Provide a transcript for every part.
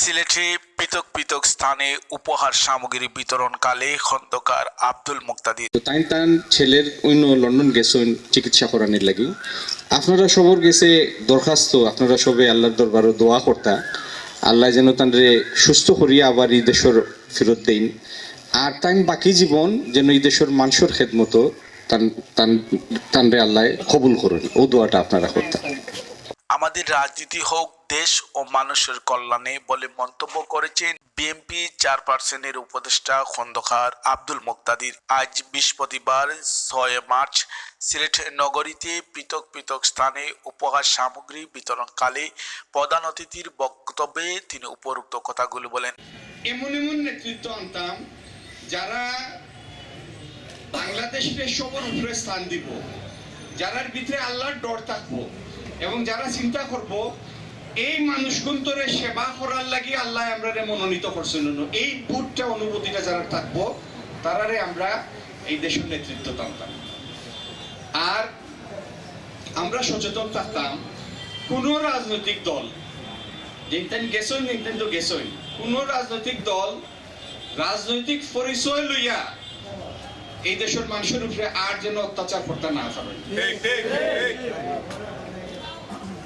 সিলেটে পৃথক পৃথক স্থানে উপহার সামগ্রী বিতরণকালে খন্দকার আব্দুল মুক্তাদির তান ছেলের অন্য লন্ডন গেছেন চিকিৎসা করানোর লাগি। আপনারা সবর গেছে দরখাস্ত, আপনারা সবে আল্লাহর দরবারে দোয়া করতা আল্লাহ যেন তানরে সুস্থ করিয়া আবার এই দেশের ফেরত দেন, আর তাই বাকি জীবন যেন এই দেশের মানুষের খেদমতো তানরে আল্লাহ কবুল করুন, ও দোয়াটা আপনারা করতা। আমাদের রাজনীতি হোক দেশ ও মানুষের কল্যাণে বলে মন্তব্য করেছেন বিএনপি চেয়ারপারসনের উপদেষ্টা খন্দকার আব্দুল মুক্তাদির। আজ বৃহস্পতিবার 6 মার্চ সিলেট নগরীতে পৃথক পৃথক স্থানে উপহার সামগ্রী বিতরণকালে প্রধান অতিথির বক্তব্যে তিনি উপরোক্ত কথাগুলো বলেন। এমন এমন নেতৃত্ব আনতাম যারা বাংলাদেশের সবার উপরে স্থান দিব, যারার ভিতরে আল্লাহর ডর থাকবো এবং যারা চিন্তা করব এই মানুষগুন্তরে সেবা করার লাগি আল্লাহ আমরা মনোনীত করছেন, এই বুটটা অনুভূতিটা যারা থাকবো তারারে আমরা এই দেশের নেতৃত্ব টানতাম। আর আমরা সচেতন থাকতাম কোন রাজনৈতিক দল যেতেন গেছই নিতেন তো গেছই, কোন রাজনৈতিক দল রাজনৈতিক পরিচয় লইয়া এই দেশের মানুষের উপরে আর যেন অত্যাচার করতে না পারে।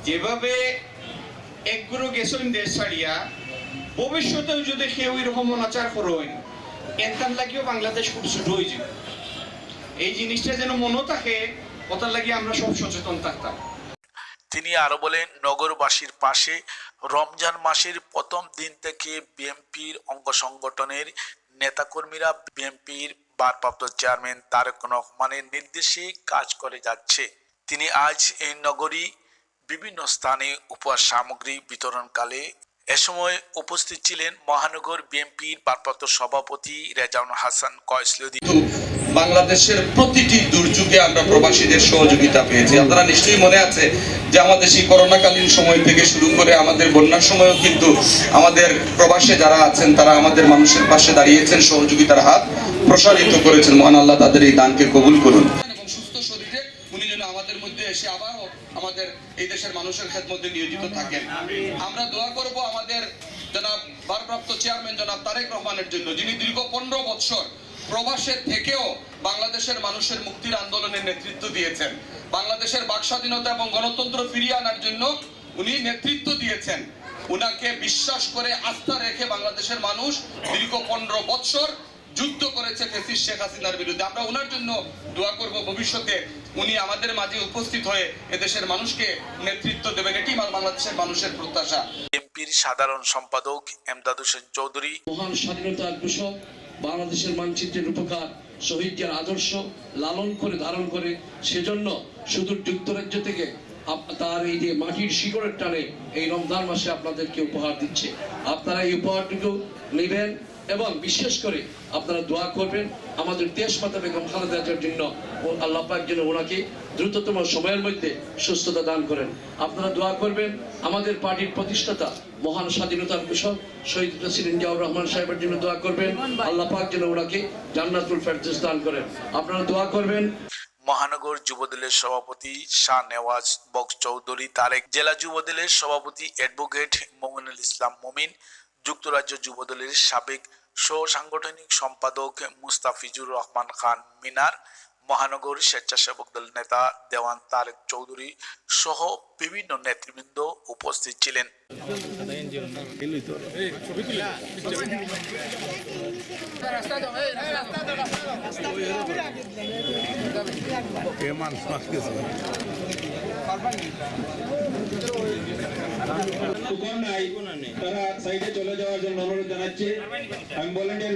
যেভাবে একগুলো গেছেন দেশ ছাড়িয়া, ভবিষ্যতেও যদি কেউ এরকম অনাচার করেন এনতার লাগিও বাংলাদেশ খুব ছোট হয়ে যাবে। এই জিনিসটা যেন মনে থাকে, ওটার লাগি আমরা সব সচেতন থাকতাম। তিনি আরো বলেন, নগরবাসীর পাশে রমজান মাসের প্রথম দিন থেকে বিএনপির অঙ্গ সংগঠনের নেতাকর্মীরা বিএনপির ভারপ্রাপ্ত চেয়ারম্যান তারেক রহমানের নির্দেশে কাজ করে যাচ্ছে। তিনি আজ এই নগরী বিভিন্ন স্থানে উপহার সামগ্রী বিতরণকালে এ সময় উপস্থিত ছিলেন মহানগর বিএনপির ভারপ্রাপ্ত সভাপতি রেজাউল হাসান কয়সলুদ্দিন। বাংলাদেশের প্রতিটি দুর্যোগে আমরা প্রবাসীদের সহযোগিতা পেয়েছি। আপনারা নিশ্চয়ই মনে আছে যে আমাদের সেই করোনাকালীন সময় থেকে শুরু করে আমাদের বন্যার সময়ও কিন্তু আমাদের প্রবাসে যারা আছেন তারা আমাদের মানুষের পাশে দাঁড়িয়েছেন, সহযোগিতার হাত প্রসারিত করেছেন। মহান আল্লাহ তাদের এই দানকে কবুল করুন এবং সুস্থ শরীরে উনি যেন আমাদের মধ্যে এসে আবারও আমাদের এই দেশের মানুষের খেদমতে নিয়োজিত থাকেন। আমরা দোয়া করব আমাদের জনাব ভারপ্রাপ্ত চেয়ারম্যান জনাব তারেক রহমানের জন্য, যিনি দীর্ঘ 15 বছর প্রবাসের থেকেও বাংলাদেশের মানুষের মুক্তির আন্দোলনের নেতৃত্ব দিয়েছেন। বাংলাদেশের বাক স্বাধীনতা এবং গণতন্ত্র ফিরিয়ে আনার জন্য উনি নেতৃত্ব দিয়েছেন। উনাকে বিশ্বাস করে আস্থা রেখে বাংলাদেশের মানুষ দীর্ঘ 15 বছর যুদ্ধ করেছে ফ্যাসিস্ট শেখ হাসিনার বিরুদ্ধে। আমরা ওনার জন্য দোয়া করব ভবিষ্যতে উনি আমাদের মাঝে উপস্থিত হয়ে এদেশের মানুষকে নেতৃত্ব দেবেন, এটি বাংলাদেশের মানুষের প্রত্যাশা। বিএনপির সাধারণ সম্পাদক এমদাদ হোসেন চৌধুরী, মহান স্বাধীনতার ঘোষক, বাংলাদেশের মানচিত্রের উপকার, শহীদদের আদর্শ লালন করে ধারণ করে সেজন্য সুদূর যুক্তরাজ্য থেকে তার এই যে মাটির শিকড়ের টানে এই রমজান মাসে আপনাদেরকে উপহার দিচ্ছে। আপনারা এই উপহারটুকু নেবেন এবং বিশেষ করে আপনারা দোয়া করবেন আমাদের দেশ মাতা বেগম খালেদা জিয়ার জন্য, আল্লাহ পাক যেন ওনাকে দ্রুততম সময়ের মধ্যে সুস্থতা দান করেন। আপনারা দোয়া করবেন আমাদের পার্টির প্রতিষ্ঠাতা মহান স্বাধীনতার ঘোষক শহীদ প্রেসিডেন্ট জিয়াউর রহমান সাহেবের জন্য দোয়া করবেন, আল্লাহ পাক যেন ওনাকে জান্নাতুল ফেরদৌস দান করেন। আপনারা দোয়া করবেন। মহানগর যুবদলের সভাপতি শাহ নেওয়াজ বক্স চৌধুরী তারেক, জেলা যুবদলের সভাপতি অ্যাডভোকেট মোমিনুল ইসলাম মুমিন, যুক্তরাজ্য যুবদলের সাবেক সহ সাংগঠনিক সম্পাদক মুস্তাফিজুর রহমান খান মিনার, মহানগর স্বেচ্ছাসেবক দল নেতা দেওয়ান তারেক চৌধুরী সহ বিভিন্ন নেতৃবৃন্দ উপস্থিত ছিলেন। তারা সাইডে চলে যাওয়ার জন্য অনুরোধ জানাচ্ছি। আমি ভলেন্টিয়ার